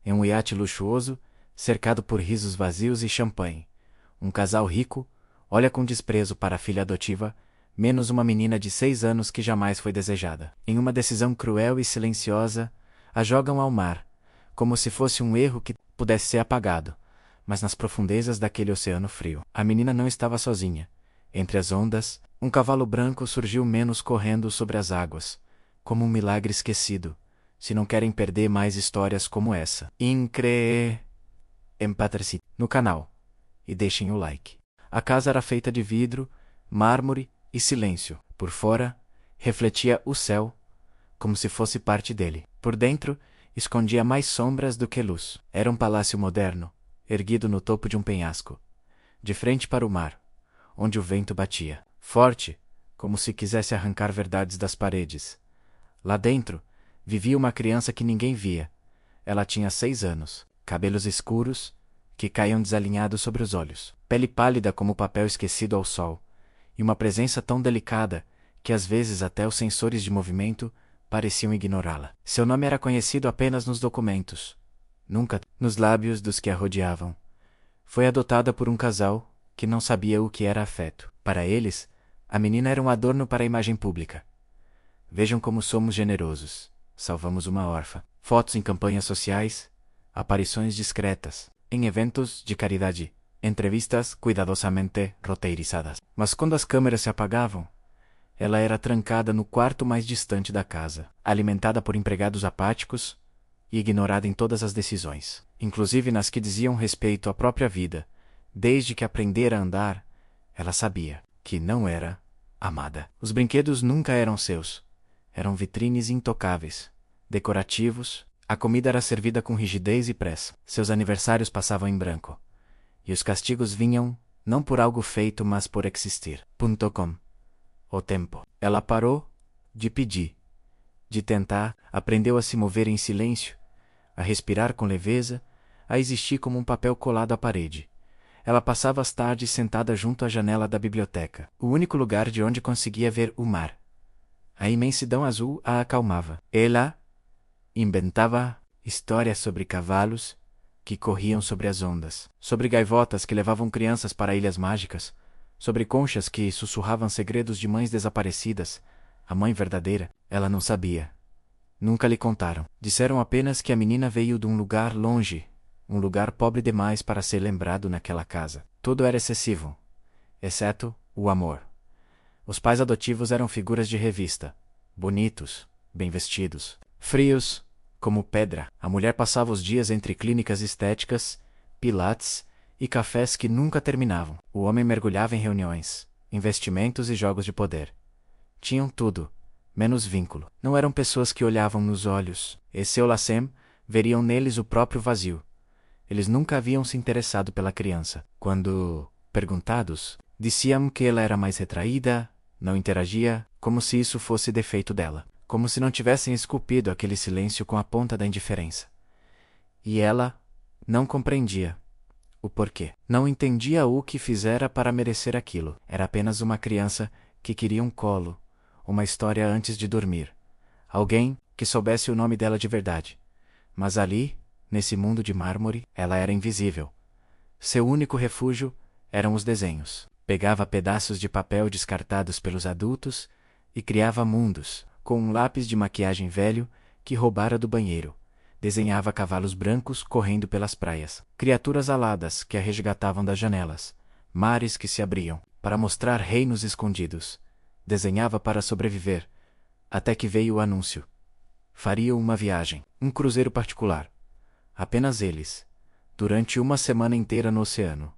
em um iate luxuoso, cercado por risos vazios e champanhe. Um casal rico olha com desprezo para a filha adotiva, menos uma menina de 6 anos que jamais foi desejada. Em uma decisão cruel e silenciosa, a jogam ao mar, como se fosse um erro que pudesse ser apagado, mas nas profundezas daquele oceano frio. A menina não estava sozinha. Entre as ondas, um cavalo branco surgiu menos correndo sobre as águas, como um milagre esquecido, se não querem perder mais histórias como essa. Empatrem-se no canal e deixem o like. A casa era feita de vidro, mármore e silêncio. Por fora, refletia o céu, como se fosse parte dele. Por dentro, escondia mais sombras do que luz. Era um palácio moderno, erguido no topo de um penhasco, de frente para o mar, onde o vento batia, forte, como se quisesse arrancar verdades das paredes. Lá dentro, vivia uma criança que ninguém via. Ela tinha 6 anos, cabelos escuros, que caíam desalinhados sobre os olhos, pele pálida como papel esquecido ao sol, e uma presença tão delicada que às vezes até os sensores de movimento pareciam ignorá-la. Seu nome era conhecido apenas nos documentos, nunca nos lábios dos que a rodeavam. Foi adotada por um casal que não sabia o que era afeto. Para eles, a menina era um adorno para a imagem pública. Vejam como somos generosos. Salvamos uma órfã. Fotos em campanhas sociais, aparições discretas, em eventos de caridade, entrevistas cuidadosamente roteirizadas. Mas quando as câmeras se apagavam, ela era trancada no quarto mais distante da casa, alimentada por empregados apáticos e ignorada em todas as decisões, inclusive nas que diziam respeito à própria vida. Desde que aprendera a andar, ela sabia que não era amada. Os brinquedos nunca eram seus. Eram vitrines intocáveis, decorativos. A comida era servida com rigidez e pressa. Seus aniversários passavam em branco. E os castigos vinham, não por algo feito, mas por existir. .com. O tempo. Ela parou de pedir, de tentar, aprendeu a se mover em silêncio, a respirar com leveza, a existir como um papel colado à parede. Ela passava as tardes sentada junto à janela da biblioteca, o único lugar de onde conseguia ver o mar. A imensidão azul a acalmava. Ela inventava histórias sobre cavalos que corriam sobre as ondas, sobre gaivotas que levavam crianças para ilhas mágicas, sobre conchas que sussurravam segredos de mães desaparecidas. A mãe verdadeira, ela não sabia. Nunca lhe contaram. Disseram apenas que a menina veio de um lugar longe, um lugar pobre demais para ser lembrado naquela casa. Tudo era excessivo, exceto o amor. Os pais adotivos eram figuras de revista, bonitos, bem vestidos, frios, como pedra. A mulher passava os dias entre clínicas estéticas, pilates e cafés que nunca terminavam. O homem mergulhava em reuniões, investimentos e jogos de poder. Tinham tudo, menos vínculo. Não eram pessoas que olhavam nos olhos, e se olassem, veriam neles o próprio vazio. Eles nunca haviam se interessado pela criança. Quando perguntados, diziam que ela era mais retraída, não interagia, como se isso fosse defeito dela, como se não tivessem esculpido aquele silêncio com a ponta da indiferença. E ela não compreendia o porquê. Não entendia o que fizera para merecer aquilo. Era apenas uma criança que queria um colo, uma história antes de dormir. Alguém que soubesse o nome dela de verdade. Mas ali, nesse mundo de mármore, ela era invisível. Seu único refúgio eram os desenhos. Pegava pedaços de papel descartados pelos adultos e criava mundos, com um lápis de maquiagem velho que roubara do banheiro. Desenhava cavalos brancos correndo pelas praias, criaturas aladas que a resgatavam das janelas, mares que se abriam para mostrar reinos escondidos. Desenhava para sobreviver, até que veio o anúncio. Fariam uma viagem, um cruzeiro particular. Apenas eles, durante uma semana inteira no oceano.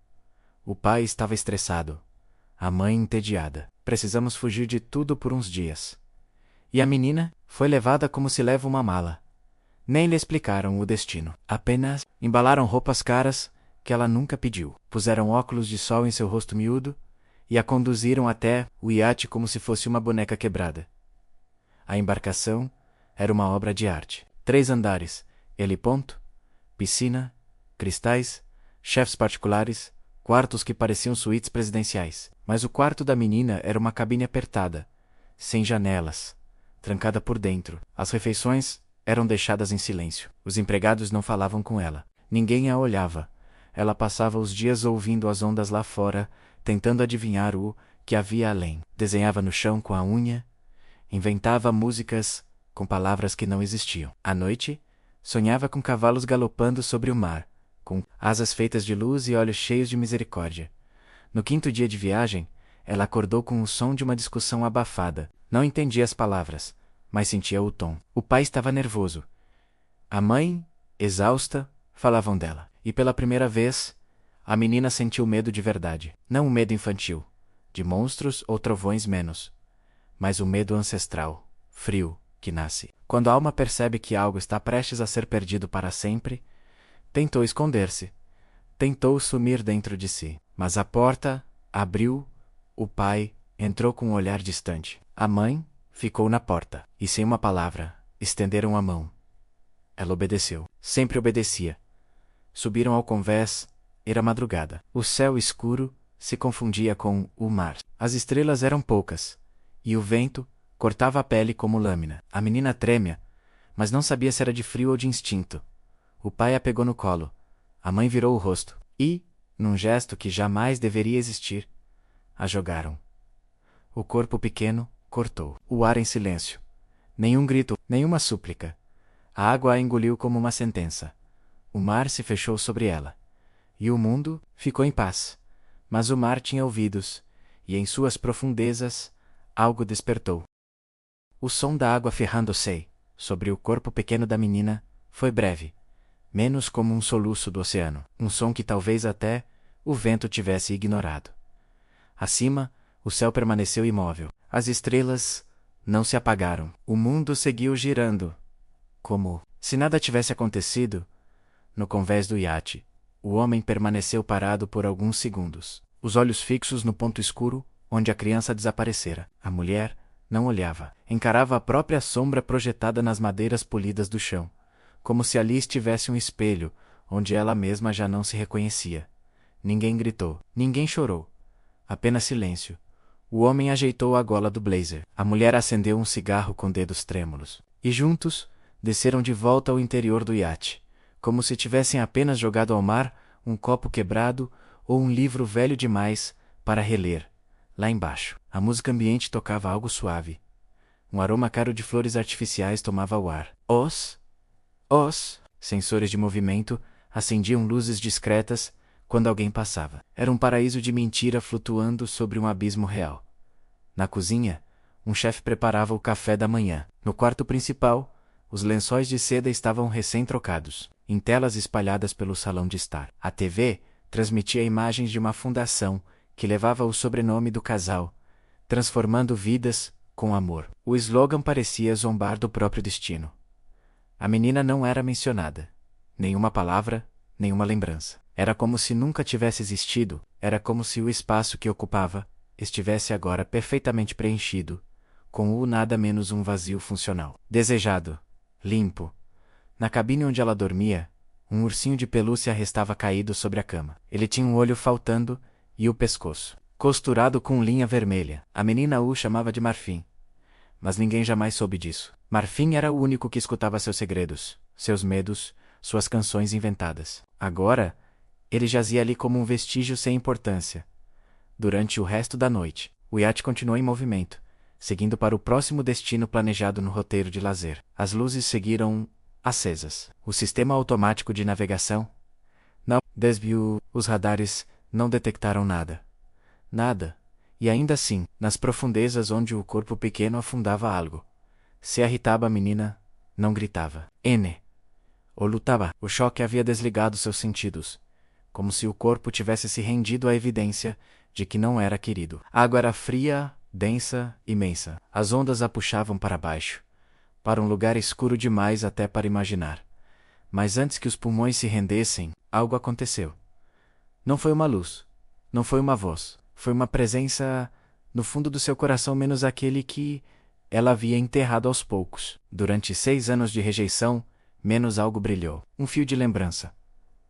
O pai estava estressado, a mãe entediada. Precisamos fugir de tudo por uns dias. E a menina foi levada como se leva uma mala. Nem lhe explicaram o destino. Apenas embalaram roupas caras que ela nunca pediu. Puseram óculos de sol em seu rosto miúdo e a conduziram até o iate como se fosse uma boneca quebrada. A embarcação era uma obra de arte. 3 andares, heliponto, piscina, cristais, chefes particulares, quartos que pareciam suítes presidenciais. Mas o quarto da menina era uma cabine apertada, sem janelas, trancada por dentro. As refeições eram deixadas em silêncio. Os empregados não falavam com ela. Ninguém a olhava. Ela passava os dias ouvindo as ondas lá fora, tentando adivinhar o que havia além. Desenhava no chão com a unha, inventava músicas com palavras que não existiam. À noite, sonhava com cavalos galopando sobre o mar, com asas feitas de luz e olhos cheios de misericórdia. No 5º dia de viagem, ela acordou com o som de uma discussão abafada. Não entendia as palavras, mas sentia o tom. O pai estava nervoso. A mãe, exausta, falavam dela. E pela primeira vez, a menina sentiu medo de verdade. Não o medo infantil, de monstros ou trovões menos, mas o medo ancestral, frio, que nasce. Quando a alma percebe que algo está prestes a ser perdido para sempre, tentou esconder-se. Tentou sumir dentro de si. Mas a porta abriu, o pai entrou com um olhar distante. A mãe ficou na porta, e sem uma palavra, estenderam a mão. Ela obedeceu. Sempre obedecia. Subiram ao convés, era madrugada. O céu escuro se confundia com o mar. As estrelas eram poucas, e o vento cortava a pele como lâmina. A menina trêmia, mas não sabia se era de frio ou de instinto. O pai a pegou no colo. A mãe virou o rosto, e, num gesto que jamais deveria existir, a jogaram. O corpo pequeno cortou. O ar em silêncio. Nenhum grito, nenhuma súplica. A água a engoliu como uma sentença. O mar se fechou sobre ela. E o mundo ficou em paz. Mas o mar tinha ouvidos, e em suas profundezas, algo despertou. O som da água ferrando-se sobre o corpo pequeno da menina foi breve, menos como um soluço do oceano, um som que talvez até o vento tivesse ignorado. Acima, o céu permaneceu imóvel. As estrelas não se apagaram. O mundo seguiu girando, como se nada tivesse acontecido. No convés do iate, o homem permaneceu parado por alguns segundos, os olhos fixos no ponto escuro onde a criança desaparecera. A mulher não olhava. Encarava a própria sombra projetada nas madeiras polidas do chão, como se ali estivesse um espelho, onde ela mesma já não se reconhecia. Ninguém gritou. Ninguém chorou. Apenas silêncio. O homem ajeitou a gola do blazer. A mulher acendeu um cigarro com dedos trêmulos. E juntos, desceram de volta ao interior do iate, como se tivessem apenas jogado ao mar um copo quebrado ou um livro velho demais para reler. Lá embaixo, a música ambiente tocava algo suave. Um aroma caro de flores artificiais tomava o ar. Os sensores de movimento acendiam luzes discretas quando alguém passava. Era um paraíso de mentira flutuando sobre um abismo real. Na cozinha, um chefe preparava o café da manhã. No quarto principal, os lençóis de seda estavam recém-trocados, em telas espalhadas pelo salão de estar. A TV transmitia imagens de uma fundação que levava o sobrenome do casal, transformando vidas com amor. O slogan parecia zombar do próprio destino. A menina não era mencionada. Nenhuma palavra, nenhuma lembrança. Era como se nunca tivesse existido, era como se o espaço que ocupava estivesse agora perfeitamente preenchido, com o nada menos um vazio funcional. Desejado, limpo. Na cabine onde ela dormia, um ursinho de pelúcia restava caído sobre a cama. Ele tinha um olho faltando e o pescoço costurado com linha vermelha. A menina o chamava de Marfim. Mas ninguém jamais soube disso. Marfim era o único que escutava seus segredos, seus medos, suas canções inventadas. Agora, ele jazia ali como um vestígio sem importância. Durante o resto da noite, o iate continuou em movimento, seguindo para o próximo destino planejado no roteiro de lazer. As luzes seguiram acesas. O sistema automático de navegação não desviou. Os radares não detectaram nada. Nada. E ainda assim, nas profundezas onde o corpo pequeno afundava algo, se irritava a menina, não gritava. Ou lutava. O choque havia desligado seus sentidos, como se o corpo tivesse se rendido à evidência de que não era querido. A água era fria, densa, imensa. As ondas a puxavam para baixo, para um lugar escuro demais até para imaginar. Mas antes que os pulmões se rendessem, algo aconteceu. Não foi uma luz, não foi uma voz, foi uma presença no fundo do seu coração menos aquele que ela havia enterrado aos poucos. Durante 6 anos de rejeição, menos algo brilhou. Um fio de lembrança.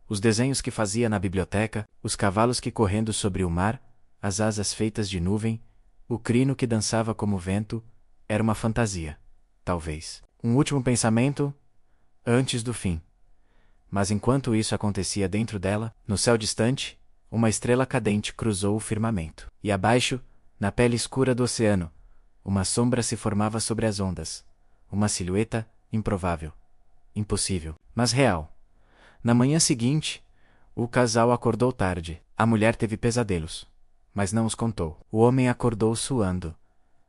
Os desenhos que fazia na biblioteca, os cavalos que correndo sobre o mar, as asas feitas de nuvem, o crino que dançava como vento, era uma fantasia. Talvez. Um último pensamento, antes do fim. Mas enquanto isso acontecia dentro dela, no céu distante, uma estrela cadente cruzou o firmamento. E abaixo, na pele escura do oceano, uma sombra se formava sobre as ondas. Uma silhueta improvável, impossível, mas real. Na manhã seguinte, o casal acordou tarde. A mulher teve pesadelos, mas não os contou. O homem acordou suando,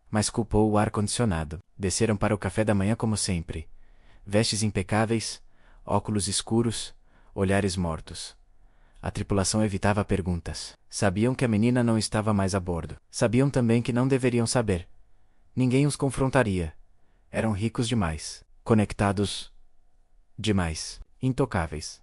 mas culpou o ar-condicionado. Desceram para o café da manhã como sempre. Vestes impecáveis, óculos escuros, olhares mortos. A tripulação evitava perguntas. Sabiam que a menina não estava mais a bordo. Sabiam também que não deveriam saber. Ninguém os confrontaria. Eram ricos demais. Conectados demais. Intocáveis.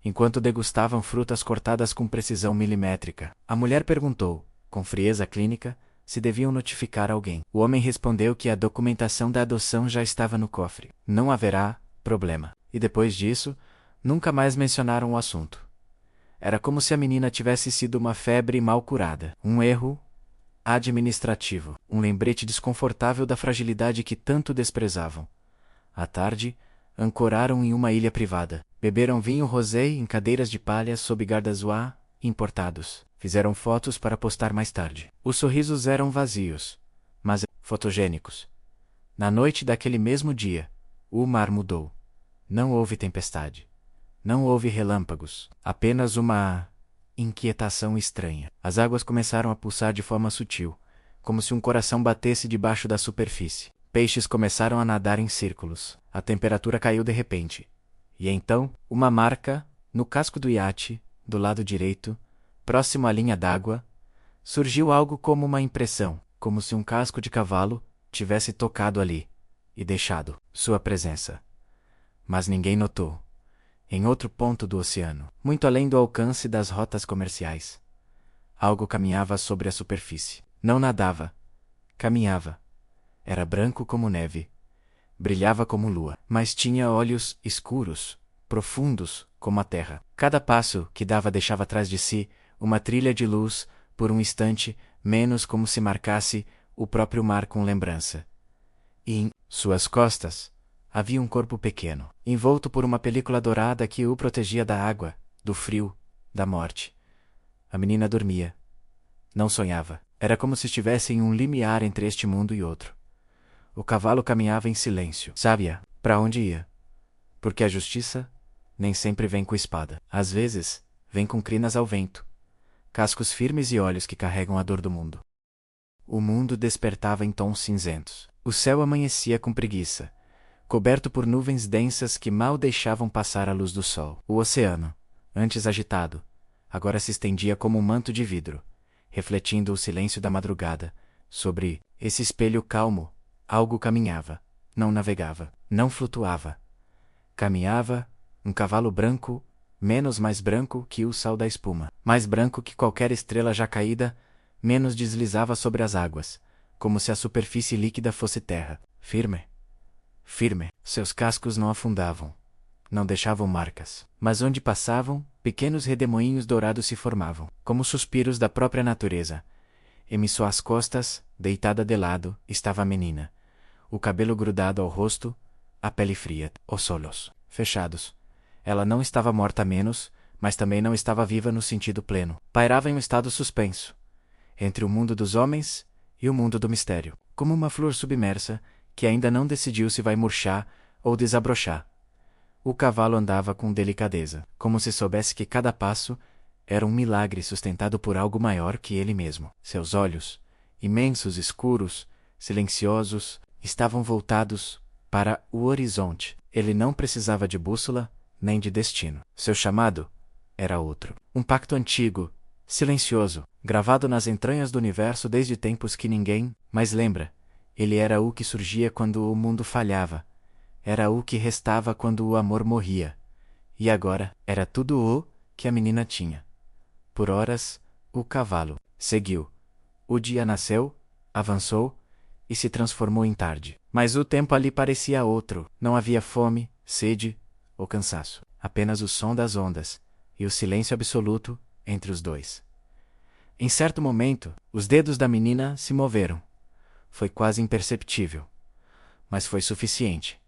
Enquanto degustavam frutas cortadas com precisão milimétrica, a mulher perguntou, com frieza clínica, se deviam notificar alguém. O homem respondeu que a documentação da adoção já estava no cofre. Não haverá problema. E depois disso, nunca mais mencionaram o assunto. Era como se a menina tivesse sido uma febre mal curada, um erro administrativo, um lembrete desconfortável da fragilidade que tanto desprezavam. À tarde, ancoraram em uma ilha privada. Beberam vinho rosé em cadeiras de palha sob guarda-zoa importados. Fizeram fotos para postar mais tarde. Os sorrisos eram vazios, mas fotogênicos. Na noite daquele mesmo dia, o mar mudou. Não houve tempestade. Não houve relâmpagos. Apenas uma inquietação estranha. As águas começaram a pulsar de forma sutil, como se um coração batesse debaixo da superfície. Peixes começaram a nadar em círculos. A temperatura caiu de repente. E então, uma marca, no casco do iate, do lado direito, próximo à linha d'água, surgiu algo como uma impressão, como se um casco de cavalo tivesse tocado ali e deixado sua presença. Mas ninguém notou. Em outro ponto do oceano, muito além do alcance das rotas comerciais, algo caminhava sobre a superfície. Não nadava. Caminhava. Era branco como neve. Brilhava como lua, mas tinha olhos escuros, profundos, como a terra. Cada passo que dava deixava atrás de si uma trilha de luz, por um instante, menos como se marcasse o próprio mar com lembrança. E em suas costas havia um corpo pequeno, envolto por uma película dourada que o protegia da água, do frio, da morte. A menina dormia. Não sonhava. Era como se estivesse em um limiar entre este mundo e outro. O cavalo caminhava em silêncio. Sabia para onde ia. Porque a justiça nem sempre vem com espada. Às vezes, vem com crinas ao vento. Cascos firmes e olhos que carregam a dor do mundo. O mundo despertava em tons cinzentos. O céu amanhecia com preguiça, coberto por nuvens densas que mal deixavam passar a luz do sol. O oceano, antes agitado, agora se estendia como um manto de vidro, refletindo o silêncio da madrugada. Sobre esse espelho calmo, algo caminhava, não navegava, não flutuava. Caminhava, um cavalo branco, menos mais branco que o sal da espuma, mais branco que qualquer estrela já caída, menos deslizava sobre as águas, como se a superfície líquida fosse terra, firme. Firme. Seus cascos não afundavam, não deixavam marcas, mas onde passavam, pequenos redemoinhos dourados se formavam, como suspiros da própria natureza. Em suas costas, deitada de lado, estava a menina, o cabelo grudado ao rosto, a pele fria, os olhos fechados. Ela não estava morta menos, mas também não estava viva no sentido pleno. Pairava em um estado suspenso, entre o mundo dos homens e o mundo do mistério, como uma flor submersa que ainda não decidiu se vai murchar ou desabrochar. O cavalo andava com delicadeza, como se soubesse que cada passo era um milagre sustentado por algo maior que ele mesmo. Seus olhos, imensos, escuros, silenciosos, estavam voltados para o horizonte. Ele não precisava de bússola, nem de destino. Seu chamado era outro. Um pacto antigo, silencioso, gravado nas entranhas do universo desde tempos que ninguém mais lembra. Ele era o que surgia quando o mundo falhava. Era o que restava quando o amor morria. E agora, era tudo o que a menina tinha. Por horas, o cavalo seguiu. O dia nasceu, avançou e se transformou em tarde. Mas o tempo ali parecia outro. Não havia fome, sede ou cansaço. Apenas o som das ondas e o silêncio absoluto entre os dois. Em certo momento, os dedos da menina se moveram. Foi quase imperceptível, mas foi suficiente.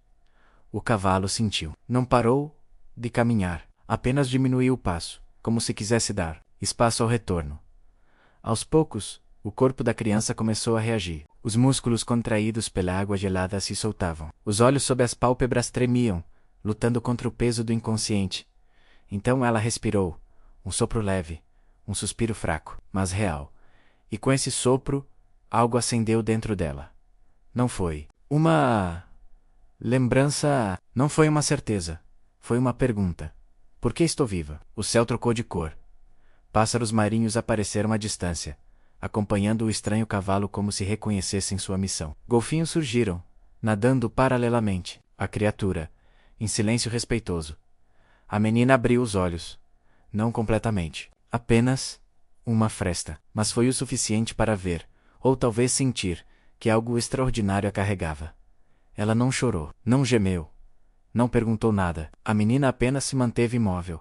O cavalo sentiu. Não parou de caminhar, apenas diminuiu o passo, como se quisesse dar espaço ao retorno. Aos poucos, o corpo da criança começou a reagir. Os músculos contraídos pela água gelada se soltavam. Os olhos sob as pálpebras tremiam, lutando contra o peso do inconsciente. Então ela respirou, um sopro leve, um suspiro fraco, mas real. E com esse sopro, algo acendeu dentro dela. Não foi uma lembrança, não foi uma certeza. Foi uma pergunta. Por que estou viva? O céu trocou de cor. Pássaros marinhos apareceram à distância, acompanhando o estranho cavalo como se reconhecessem sua missão. Golfinhos surgiram, nadando paralelamente. A criatura, em silêncio respeitoso. A menina abriu os olhos. Não completamente. Apenas uma fresta. Mas foi o suficiente para ver, ou talvez sentir, que algo extraordinário a carregava. Ela não chorou, não gemeu, não perguntou nada. A menina apenas se manteve imóvel,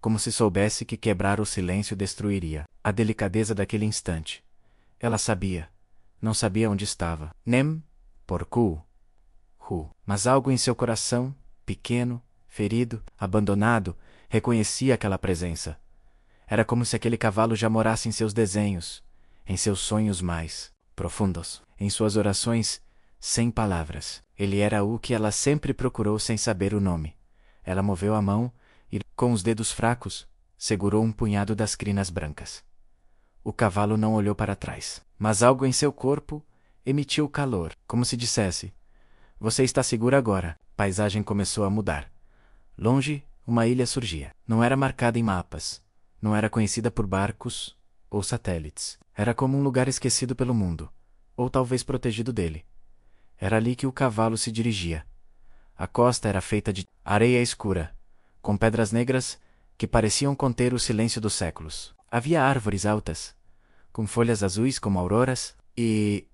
como se soubesse que quebrar o silêncio destruiria a delicadeza daquele instante. Ela sabia. Não sabia onde estava. Nem porcu. Mas algo em seu coração, pequeno, ferido, abandonado, reconhecia aquela presença. Era como se aquele cavalo já morasse em seus desenhos, em seus sonhos mais profundos, em suas orações, sem palavras. Ele era o que ela sempre procurou sem saber o nome. Ela moveu a mão e, com os dedos fracos, segurou um punhado das crinas brancas. O cavalo não olhou para trás, mas algo em seu corpo emitiu calor, como se dissesse: "Você está segura agora." A paisagem começou a mudar. Longe, uma ilha surgia. Não era marcada em mapas. Não era conhecida por barcos ou satélites. Era como um lugar esquecido pelo mundo, ou talvez protegido dele. Era ali que o cavalo se dirigia. A costa era feita de areia escura, com pedras negras que pareciam conter o silêncio dos séculos. Havia árvores altas, com folhas azuis como auroras, e,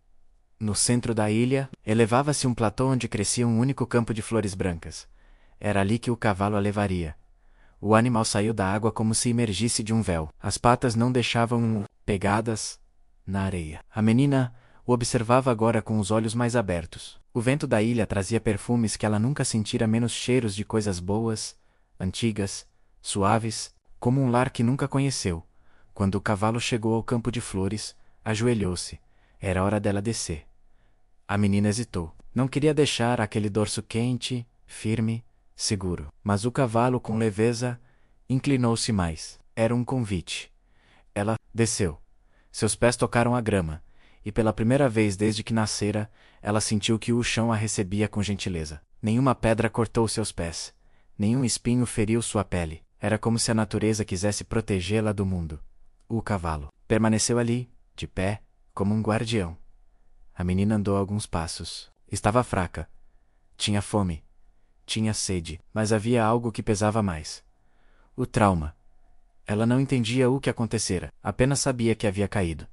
no centro da ilha, elevava-se um platô onde crescia um único campo de flores brancas. Era ali que o cavalo a levaria. O animal saiu da água como se emergisse de um véu. As patas não deixavam pegadas na areia. A menina o observava agora com os olhos mais abertos. O vento da ilha trazia perfumes que ela nunca sentira, menos cheiros de coisas boas, antigas, suaves, como um lar que nunca conheceu. Quando o cavalo chegou ao campo de flores, ajoelhou-se. Era hora dela descer. A menina hesitou. Não queria deixar aquele dorso quente, firme, seguro. Mas o cavalo, com leveza, inclinou-se mais. Era um convite. Ela desceu. Seus pés tocaram a grama, e pela primeira vez desde que nascera, ela sentiu que o chão a recebia com gentileza. Nenhuma pedra cortou seus pés. Nenhum espinho feriu sua pele. Era como se a natureza quisesse protegê-la do mundo. O cavalo permaneceu ali, de pé, como um guardião. A menina andou alguns passos. Estava fraca. Tinha fome. Tinha sede, mas havia algo que pesava mais. O trauma. Ela não entendia o que acontecera, apenas sabia que havia caído,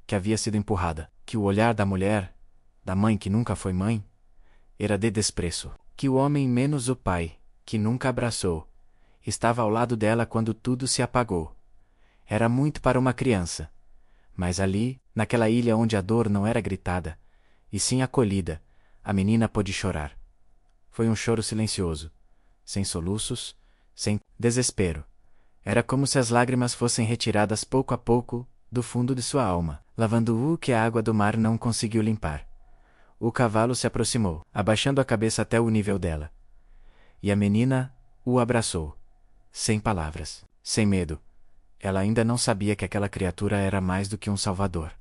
que havia sido empurrada, que o olhar da mulher, da mãe que nunca foi mãe, era de desprezo, que o homem menos o pai, que nunca abraçou, estava ao lado dela quando tudo se apagou. Era muito para uma criança. Mas ali, naquela ilha onde a dor não era gritada, e sim acolhida, a menina pôde chorar. Foi um choro silencioso, sem soluços, sem desespero. Era como se as lágrimas fossem retiradas pouco a pouco do fundo de sua alma, lavando o que a água do mar não conseguiu limpar. O cavalo se aproximou, abaixando a cabeça até o nível dela. E a menina o abraçou, sem palavras, sem medo. Ela ainda não sabia que aquela criatura era mais do que um salvador.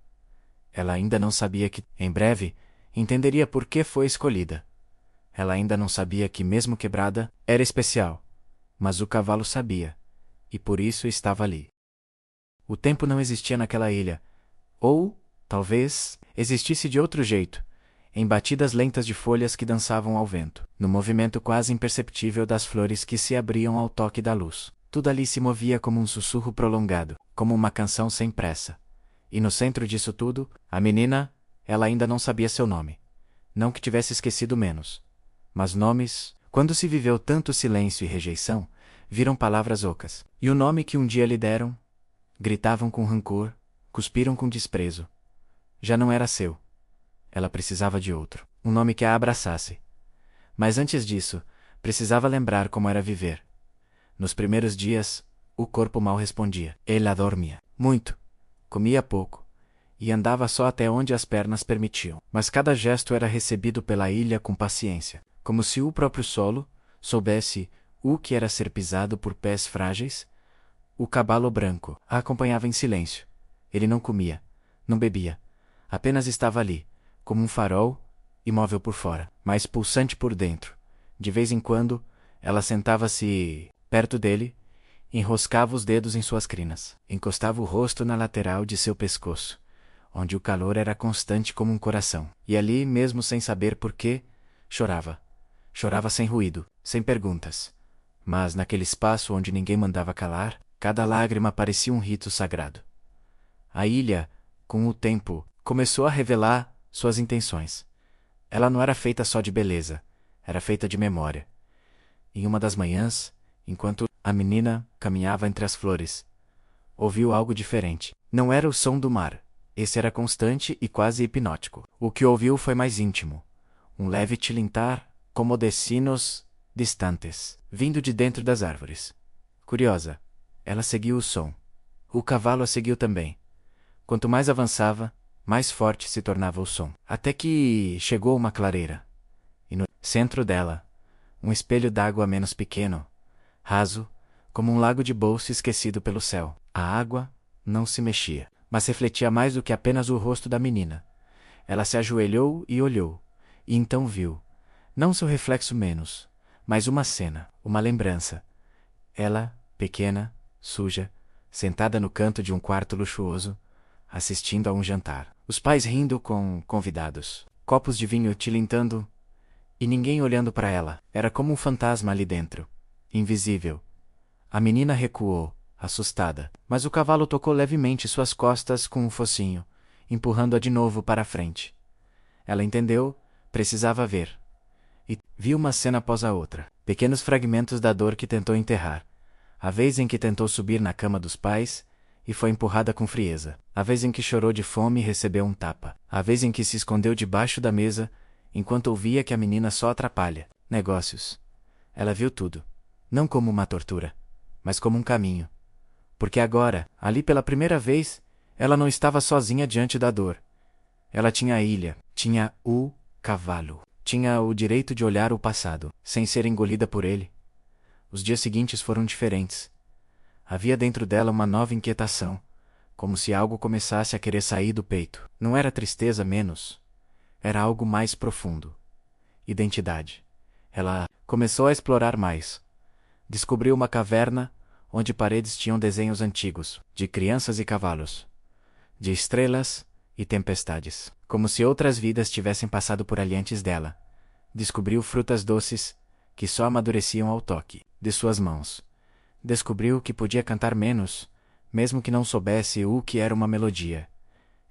Ela ainda não sabia que, em breve, entenderia por que foi escolhida. Ela ainda não sabia que, mesmo quebrada, era especial. Mas o cavalo sabia, e por isso estava ali. O tempo não existia naquela ilha. Ou, talvez, existisse de outro jeito, em batidas lentas de folhas que dançavam ao vento, no movimento quase imperceptível das flores que se abriam ao toque da luz. Tudo ali se movia como um sussurro prolongado, como uma canção sem pressa. E no centro disso tudo, a menina, ela ainda não sabia seu nome. Não que tivesse esquecido menos. Mas nomes, quando se viveu tanto silêncio e rejeição, viram palavras ocas. E o nome que um dia lhe deram, gritavam com rancor, cuspiram com desprezo. Já não era seu. Ela precisava de outro. Um nome que a abraçasse. Mas antes disso, Precisava lembrar como era viver. Nos primeiros dias, o corpo mal respondia. Ela dormia muito, comia pouco, e andava só até onde as pernas permitiam. Mas cada gesto era recebido pela ilha com paciência, como se o próprio solo soubesse o que era ser pisado por pés frágeis. O cavalo branco a acompanhava em silêncio. Ele não comia, não bebia, apenas estava ali, como um farol, imóvel por fora, mas pulsante por dentro. De vez em quando, ela sentava-se perto dele, enroscava os dedos em suas crinas, encostava o rosto na lateral de seu pescoço, onde o calor era constante como um coração. E ali, mesmo sem saber por quê, chorava. Chorava sem ruído, sem perguntas. Mas naquele espaço onde ninguém mandava calar, cada lágrima parecia um rito sagrado. A ilha, com o tempo, começou a revelar suas intenções. Ela não era feita só de beleza, era feita de memória. Em uma das manhãs, enquanto a menina caminhava entre as flores, ouviu algo diferente. Não era o som do mar. Esse era constante e quase hipnótico. O que ouviu foi mais íntimo. Um leve tilintar, como de sinos distantes, vindo de dentro das árvores. Curiosa, ela seguiu o som. O cavalo a seguiu também. Quanto mais avançava, mais forte se tornava o som. Até que chegou uma clareira. E no centro dela, um espelho d'água menos pequeno, raso, como um lago de bolso esquecido pelo céu. A água não se mexia, mas refletia mais do que apenas o rosto da menina. Ela se ajoelhou e olhou, e então viu, não seu reflexo menos, mas uma cena, uma lembrança. Ela, pequena, suja, sentada no canto de um quarto luxuoso, assistindo a um jantar. Os pais rindo com convidados, copos de vinho tilintando, e ninguém olhando para ela. Era como um fantasma ali dentro, invisível. A menina recuou, assustada, mas o cavalo tocou levemente suas costas com um focinho, empurrando-a de novo para a frente. Ela entendeu, precisava ver. E viu uma cena após a outra, pequenos fragmentos da dor que tentou enterrar. A vez em que tentou subir na cama dos pais e foi empurrada com frieza. A vez em que chorou de fome e recebeu um tapa. A vez em que se escondeu debaixo da mesa enquanto ouvia que a menina só atrapalha negócios. Ela viu tudo, não como uma tortura, mas como um caminho. Porque agora, ali pela primeira vez, ela não estava sozinha diante da dor. Ela tinha a ilha, tinha o cavalo, tinha o direito de olhar o passado, sem ser engolida por ele. Os dias seguintes foram diferentes. Havia dentro dela uma nova inquietação, como se algo começasse a querer sair do peito. Não era tristeza menos, era algo mais profundo. Identidade. Ela começou a explorar mais. Descobriu uma caverna onde paredes tinham desenhos antigos, de crianças e cavalos, de estrelas e tempestades, como se outras vidas tivessem passado por ali antes dela. Descobriu frutas doces que só amadureciam ao toque de suas mãos. Descobriu que podia cantar menos, mesmo que não soubesse o que era uma melodia.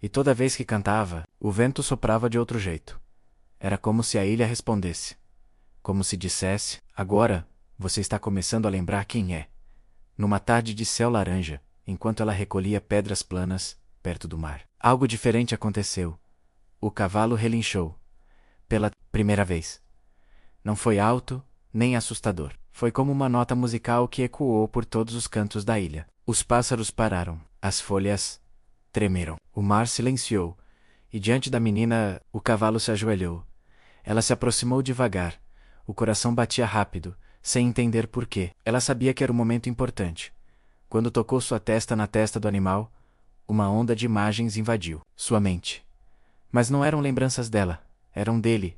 E toda vez que cantava, o vento soprava de outro jeito. Era como se a ilha respondesse. Como se dissesse, agora, você está começando a lembrar quem é. Numa tarde de céu laranja, enquanto ela recolhia pedras planas, perto do mar. Algo diferente aconteceu. O cavalo relinchou. Pela primeira vez. Não foi alto, nem assustador. Foi como uma nota musical que ecoou por todos os cantos da ilha. Os pássaros pararam. As folhas tremeram. O mar silenciou. E diante da menina, o cavalo se ajoelhou. Ela se aproximou devagar. O coração batia rápido, sem entender por quê. Ela sabia que era um momento importante. Quando tocou sua testa na testa do animal, uma onda de imagens invadiu sua mente. Mas não eram lembranças dela, eram dele.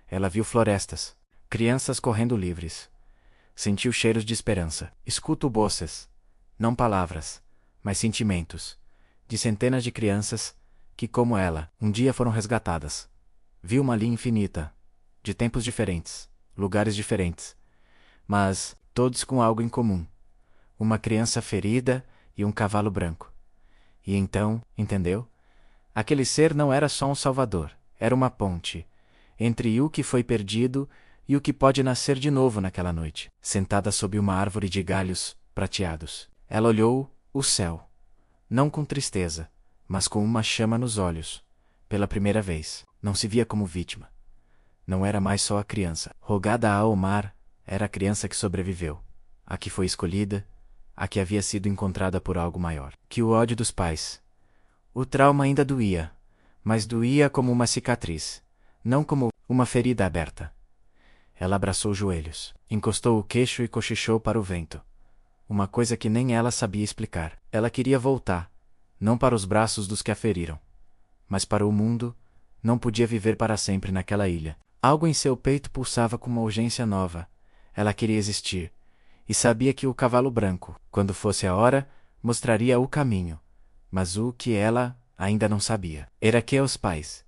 Ela viu florestas, crianças correndo livres. Sentiu cheiros de esperança. Escuto voces, não palavras, mas sentimentos, de centenas de crianças que, como ela, um dia foram resgatadas. Viu uma linha infinita, de tempos diferentes, lugares diferentes, mas todos com algo em comum. Uma criança ferida e um cavalo branco. E então, entendeu? Aquele ser não era só um salvador, era uma ponte entre o que foi perdido e o que pode nascer de novo naquela noite. Sentada sob uma árvore de galhos prateados, ela olhou o céu, não com tristeza, mas com uma chama nos olhos. Pela primeira vez, não se via como vítima. Não era mais só a criança, rogada ao mar, Era a criança que sobreviveu, a que foi escolhida, a que havia sido encontrada por algo maior que o ódio dos pais. O trauma ainda doía, mas doía como uma cicatriz, não como uma ferida aberta. Ela abraçou os joelhos, encostou o queixo e cochichou para o vento. Uma coisa que nem ela sabia explicar. Ela queria voltar, não para os braços dos que a feriram, mas para o mundo. Não podia viver para sempre naquela ilha. Algo em seu peito pulsava com uma urgência nova. Ela queria existir, e sabia que o cavalo branco, quando fosse a hora, mostraria o caminho. Mas o que ela ainda não sabia era que os pais,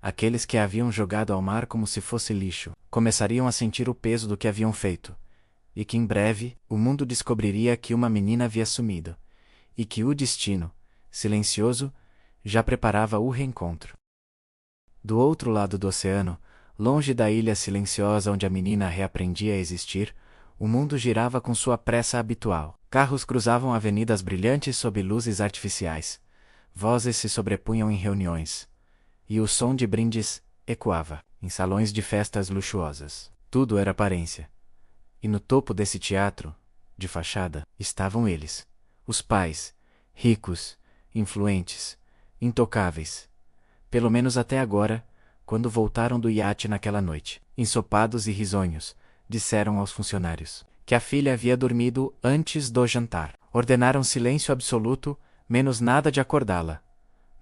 aqueles que a haviam jogado ao mar como se fosse lixo, começariam a sentir o peso do que haviam feito, e que em breve o mundo descobriria que uma menina havia sumido, e que o destino, silencioso, já preparava o reencontro. Do outro lado do oceano, longe da ilha silenciosa onde a menina reaprendia a existir, o mundo girava com sua pressa habitual. Carros cruzavam avenidas brilhantes sob luzes artificiais. Vozes se sobrepunham em reuniões. E o som de brindes ecoava em salões de festas luxuosas. Tudo era aparência. E no topo desse teatro, de fachada, estavam eles, os pais, ricos, influentes, intocáveis. Pelo menos até agora, quando voltaram do iate naquela noite, ensopados e risonhos, disseram aos funcionários que a filha havia dormido antes do jantar. Ordenaram silêncio absoluto, menos nada de acordá-la.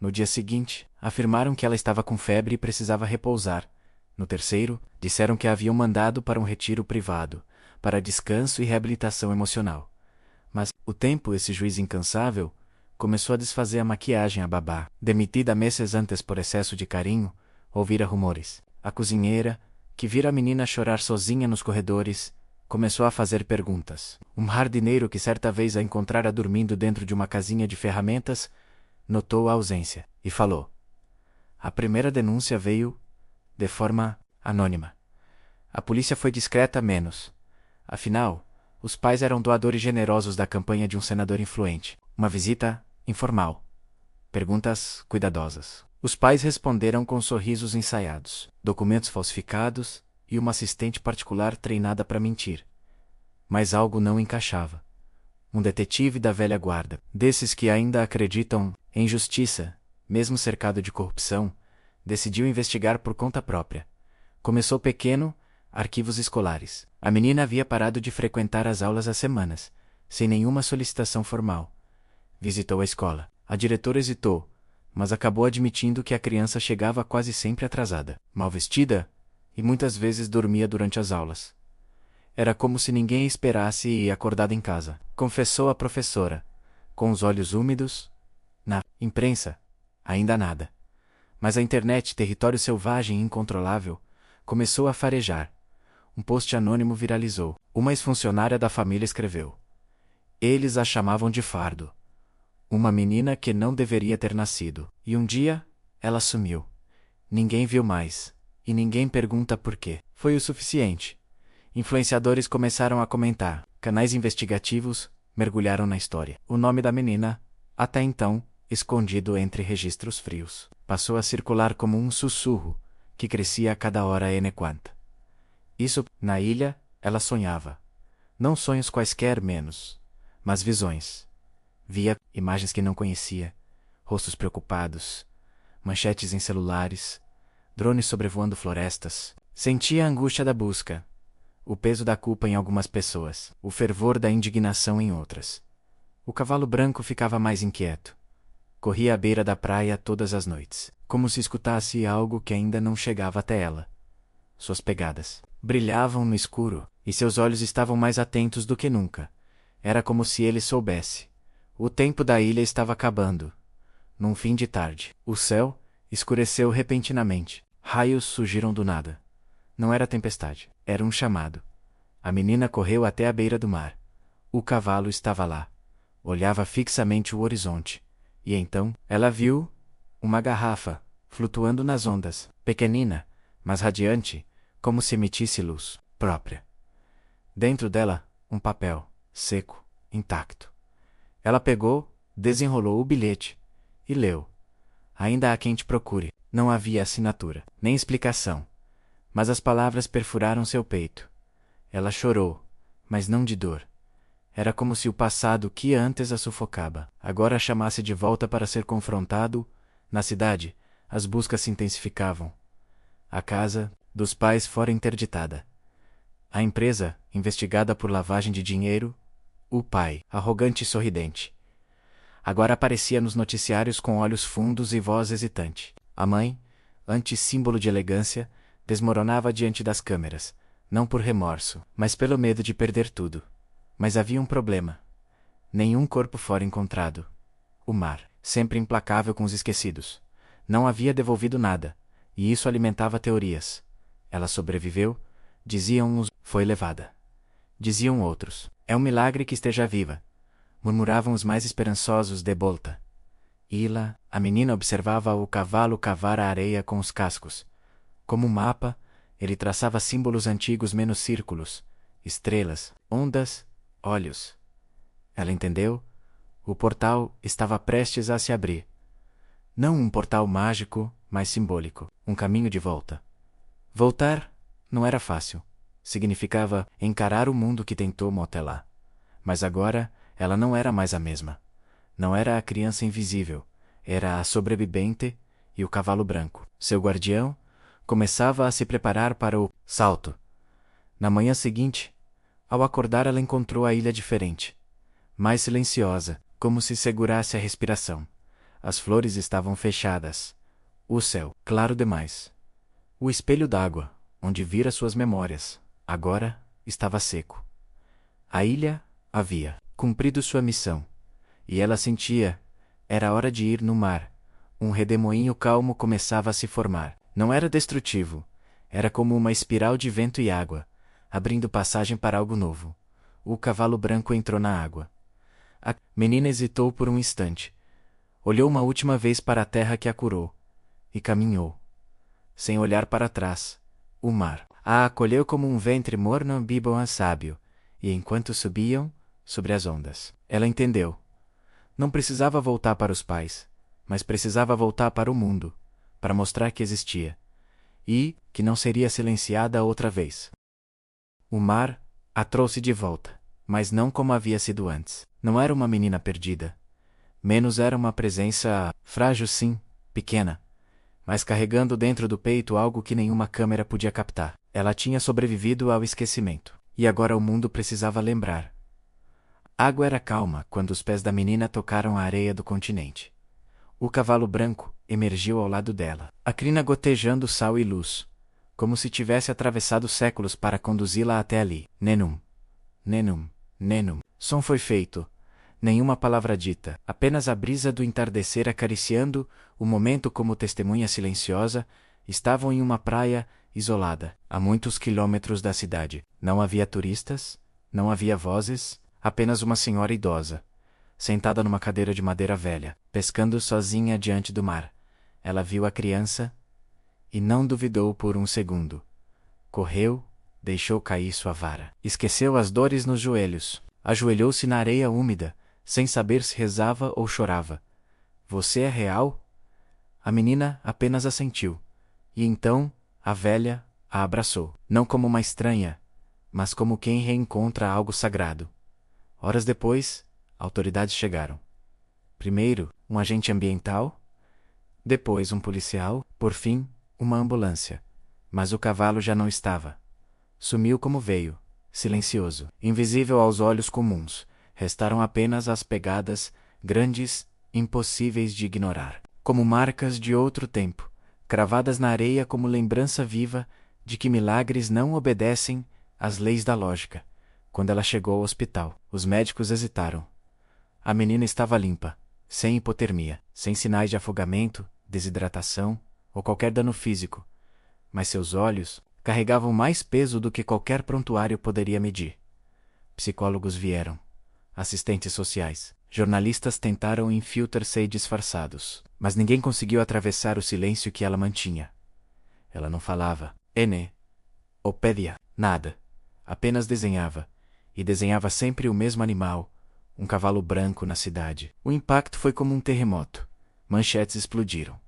No dia seguinte, afirmaram que ela estava com febre e precisava repousar. No terceiro, disseram que a haviam mandado para um retiro privado, para descanso e reabilitação emocional. Mas, o tempo, esse juiz incansável, começou a desfazer a maquiagem à babá, demitida meses antes por excesso de carinho, ouvira rumores. A cozinheira, que vira a menina chorar sozinha nos corredores, começou a fazer perguntas. Um jardineiro que certa vez a encontrara dormindo dentro de uma casinha de ferramentas, notou a ausência, e falou. A primeira denúncia veio de forma anônima. A polícia foi discreta menos. Afinal, os pais eram doadores generosos da campanha de um senador influente. Uma visita informal. Perguntas cuidadosas. Os pais responderam com sorrisos ensaiados, documentos falsificados e uma assistente particular treinada para mentir. Mas algo não encaixava. Um detetive da velha guarda, desses que ainda acreditam em justiça, mesmo cercado de corrupção, decidiu investigar por conta própria. Começou pequeno, arquivos escolares. A menina havia parado de frequentar as aulas há semanas, sem nenhuma solicitação formal. Visitou a escola. A diretora hesitou, mas acabou admitindo que a criança chegava quase sempre atrasada, mal vestida, e muitas vezes dormia durante as aulas. Era como se ninguém a esperasse e acordada em casa, confessou a professora, com os olhos úmidos. Na imprensa, ainda nada. Mas a internet, território selvagem e incontrolável, começou a farejar. Um post anônimo viralizou. Uma ex-funcionária da família escreveu. Eles a chamavam de Fardo. Uma menina que não deveria ter nascido. E um dia, ela sumiu. Ninguém viu mais. E ninguém pergunta por quê. Foi o suficiente. Influenciadores começaram a comentar. Canais investigativos mergulharam na história. O nome da menina, até então, escondido entre registros frios, passou a circular como um sussurro, que crescia a cada hora quanta. Isso, na ilha, ela sonhava. Não sonhos quaisquer menos, mas visões. Via imagens que não conhecia, rostos preocupados, manchetes em celulares, drones sobrevoando florestas. Sentia a angústia da busca, o peso da culpa em algumas pessoas, o fervor da indignação em outras. O cavalo branco ficava mais inquieto. Corria à beira da praia todas as noites, como se escutasse algo que ainda não chegava até ela. Suas pegadas brilhavam no escuro, e seus olhos estavam mais atentos do que nunca. Era como se ele soubesse. O tempo da ilha estava acabando. Num fim de tarde, o céu escureceu repentinamente. Raios surgiram do nada. Não era tempestade, era um chamado. A menina correu até a beira do mar. O cavalo estava lá. Olhava fixamente o horizonte. E então, ela viu uma garrafa, flutuando nas ondas, pequenina, mas radiante, como se emitisse luz própria. Dentro dela, um papel, seco, intacto. Ela pegou, desenrolou o bilhete e leu. Ainda há quem te procure. Não havia assinatura, nem explicação. Mas as palavras perfuraram seu peito. Ela chorou, mas não de dor. Era como se o passado que antes a sufocava agora a chamasse de volta para ser confrontado. Na cidade, as buscas se intensificavam. A casa dos pais fora interditada. A empresa, investigada por lavagem de dinheiro. O pai, arrogante e sorridente, agora aparecia nos noticiários com olhos fundos e voz hesitante. A mãe, antes símbolo de elegância, desmoronava diante das câmeras, não por remorso, mas pelo medo de perder tudo. Mas havia um problema. Nenhum corpo fora encontrado. O mar, sempre implacável com os esquecidos, não havia devolvido nada, e isso alimentava teorias. Ela sobreviveu, diziam uns, foi levada. Diziam outros, é um milagre que esteja viva. Murmuravam os mais esperançosos de Bolta. Ila, a menina observava o cavalo cavar a areia com os cascos. Como um mapa, ele traçava símbolos antigos menos círculos, estrelas, ondas, olhos. Ela entendeu? O portal estava prestes a se abrir. Não um portal mágico, mas simbólico, um caminho de volta. Voltar não era fácil. Significava encarar o mundo que tentou motelar. Mas agora, ela não era mais a mesma. Não era a criança invisível, era a sobrevivente e o cavalo branco. Seu guardião começava a se preparar para o salto. Na manhã seguinte, ao acordar, ela encontrou a ilha diferente. Mais silenciosa, como se segurasse a respiração. As flores estavam fechadas. O céu, claro demais. O espelho d'água, onde vira suas memórias, agora estava seco. A ilha havia cumprido sua missão. E ela sentia, era hora de ir no mar. Um redemoinho calmo começava a se formar. Não era destrutivo. Era como uma espiral de vento e água, abrindo passagem para algo novo. O cavalo branco entrou na água. A menina hesitou por um instante. Olhou uma última vez para a terra que a curou. E caminhou. Sem olhar para trás. O mar a acolheu como um ventre morno biboan sábio. E enquanto subiam, sobre as ondas, ela entendeu. Não precisava voltar para os pais, mas precisava voltar para o mundo, para mostrar que existia. E que não seria silenciada outra vez. O mar a trouxe de volta, mas não como havia sido antes. Não era uma menina perdida. Menos era uma presença frágil, sim, pequena, mas carregando dentro do peito algo que nenhuma câmera podia captar. Ela tinha sobrevivido ao esquecimento, e agora o mundo precisava lembrar. A água era calma quando os pés da menina tocaram a areia do continente. O cavalo branco emergiu ao lado dela, a crina gotejando sal e luz, como se tivesse atravessado séculos para conduzi-la até ali. Nenum. Nenum. Nenum. Som foi feito. Nenhuma palavra dita, apenas a brisa do entardecer acariciando o momento como testemunha silenciosa. Estavam em uma praia isolada, a muitos quilômetros da cidade. Não havia turistas, não havia vozes, apenas uma senhora idosa, sentada numa cadeira de madeira velha, pescando sozinha diante do mar. Ela viu a criança e não duvidou por um segundo. Correu, deixou cair sua vara. Esqueceu as dores nos joelhos. Ajoelhou-se na areia úmida, sem saber se rezava ou chorava. Você é real? A menina apenas assentiu. E então, a velha a abraçou. Não como uma estranha, mas como quem reencontra algo sagrado. Horas depois, autoridades chegaram. Primeiro, um agente ambiental. Depois, um policial. Por fim, uma ambulância. Mas o cavalo já não estava. Sumiu como veio, silencioso, invisível aos olhos comuns. Restaram apenas as pegadas, grandes, impossíveis de ignorar, como marcas de outro tempo, cravadas na areia como lembrança viva de que milagres não obedecem às leis da lógica. Quando ela chegou ao hospital, os médicos hesitaram. A menina estava limpa, sem hipotermia, sem sinais de afogamento, desidratação ou qualquer dano físico, mas seus olhos carregavam mais peso do que qualquer prontuário poderia medir. Psicólogos vieram, assistentes sociais, jornalistas tentaram infiltrar-se disfarçados, mas ninguém conseguiu atravessar o silêncio que ela mantinha. Ela não falava, opédia, nada, apenas desenhava, e desenhava sempre o mesmo animal, um cavalo branco na cidade. O impacto foi como um terremoto. Manchetes explodiram.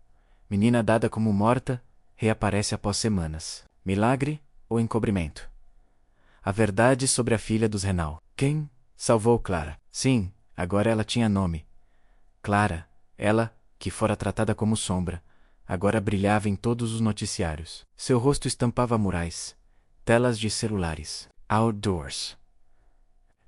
Menina dada como morta, reaparece após semanas. Milagre ou encobrimento? A verdade sobre a filha dos Renal. Quem salvou Clara? Sim, agora ela tinha nome. Clara, ela, que fora tratada como sombra, agora brilhava em todos os noticiários. Seu rosto estampava murais, telas de celulares, outdoors.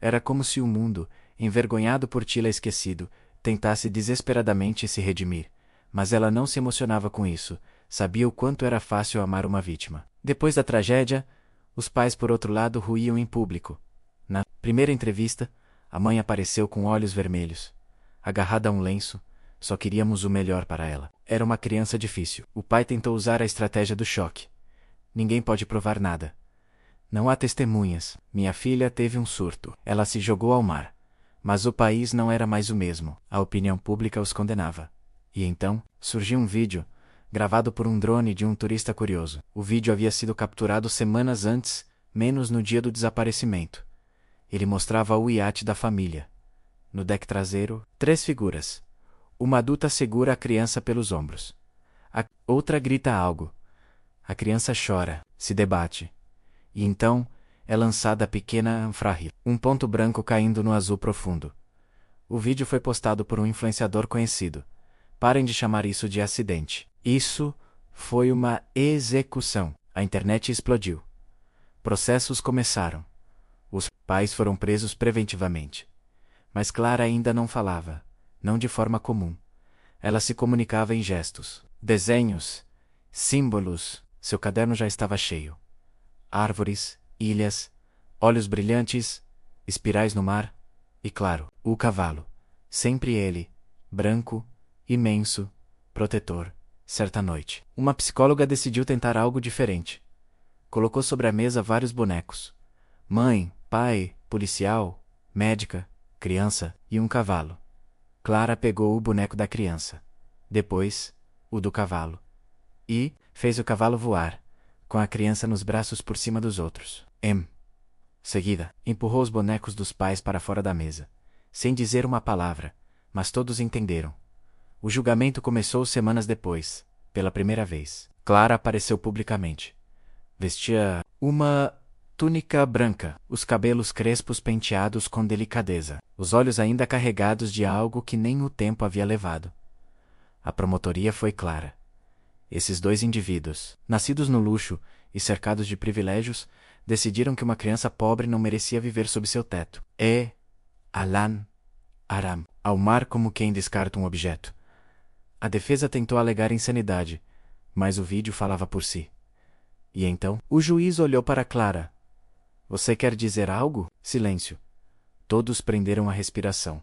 Era como se o mundo, envergonhado por tê-la esquecido, tentasse desesperadamente se redimir. Mas ela não se emocionava com isso, sabia o quanto era fácil amar uma vítima. Depois da tragédia, os pais por outro lado ruíam em público. Na primeira entrevista, a mãe apareceu com olhos vermelhos, agarrada a um lenço. Só queríamos o melhor para ela. Era uma criança difícil. O pai tentou usar a estratégia do choque. Ninguém pode provar nada. Não há testemunhas. Minha filha teve um surto. Ela se jogou ao mar. Mas o país não era mais o mesmo. A opinião pública os condenava. E então, surgiu um vídeo, gravado por um drone de um turista curioso. O vídeo havia sido capturado semanas antes, menos no dia do desaparecimento. Ele mostrava o iate da família. No deck traseiro, 3 figuras. Uma adulta segura a criança pelos ombros. A outra grita algo. A criança chora, se debate. E então é lançada a pequena Anfrahil, um ponto branco caindo no azul profundo. O vídeo foi postado por um influenciador conhecido. Parem de chamar isso de acidente. Isso foi uma execução. A internet explodiu. Processos começaram. Os pais foram presos preventivamente. Mas Clara ainda não falava. Não de forma comum. Ela se comunicava em gestos, desenhos, símbolos. Seu caderno já estava cheio. Árvores, ilhas, olhos brilhantes, espirais no mar e, claro, o cavalo. Sempre ele, branco, imenso, protetor. Certa noite, uma psicóloga decidiu tentar algo diferente. Colocou sobre a mesa vários bonecos. Mãe, pai, policial, médica, criança e um cavalo. Clara pegou o boneco da criança, depois, o do cavalo, e fez o cavalo voar, com a criança nos braços por cima dos outros. Seguida, empurrou os bonecos dos pais para fora da mesa, sem dizer uma palavra, mas todos entenderam. O julgamento começou semanas depois, pela primeira vez. Clara apareceu publicamente. Vestia uma túnica branca, os cabelos crespos penteados com delicadeza, os olhos ainda carregados de algo que nem o tempo havia levado. A promotoria foi clara. Esses 2 indivíduos, nascidos no luxo e cercados de privilégios, decidiram que uma criança pobre não merecia viver sob seu teto. Alan Aram, ao mar como quem descarta um objeto. A defesa tentou alegar insanidade, mas o vídeo falava por si. E então, o juiz olhou para Clara. Você quer dizer algo? Silêncio. Todos prenderam a respiração.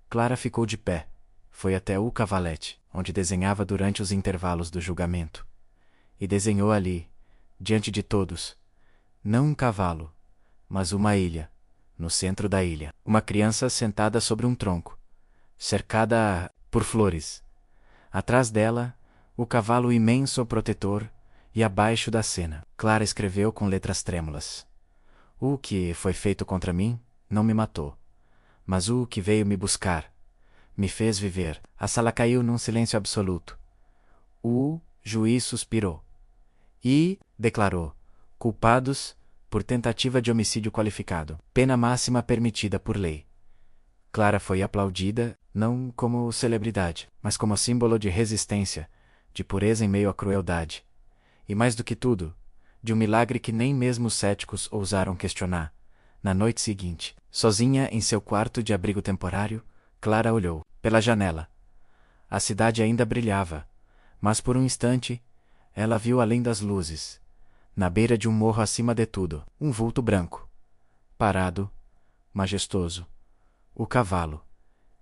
Clara ficou de pé. Foi até o cavalete, onde desenhava durante os intervalos do julgamento. E desenhou ali, diante de todos, não um cavalo, mas uma ilha, no centro da ilha. Uma criança sentada sobre um tronco, cercada por flores. Atrás dela, o cavalo imenso protetor, e abaixo da cena, Clara escreveu com letras trêmulas. O que foi feito contra mim não me matou, mas o que veio me buscar me fez viver. A sala caiu num silêncio absoluto. O juiz suspirou e declarou: culpados por tentativa de homicídio qualificado, pena máxima permitida por lei. Clara foi aplaudida, não como celebridade, mas como símbolo de resistência, de pureza em meio à crueldade. E mais do que tudo, de um milagre que nem mesmo os céticos ousaram questionar. Na noite seguinte, sozinha em seu quarto de abrigo temporário, Clara olhou pela janela. A cidade ainda brilhava, mas por um instante, ela viu além das luzes, na beira de um morro acima de tudo, um vulto branco. Parado, majestoso. O cavalo.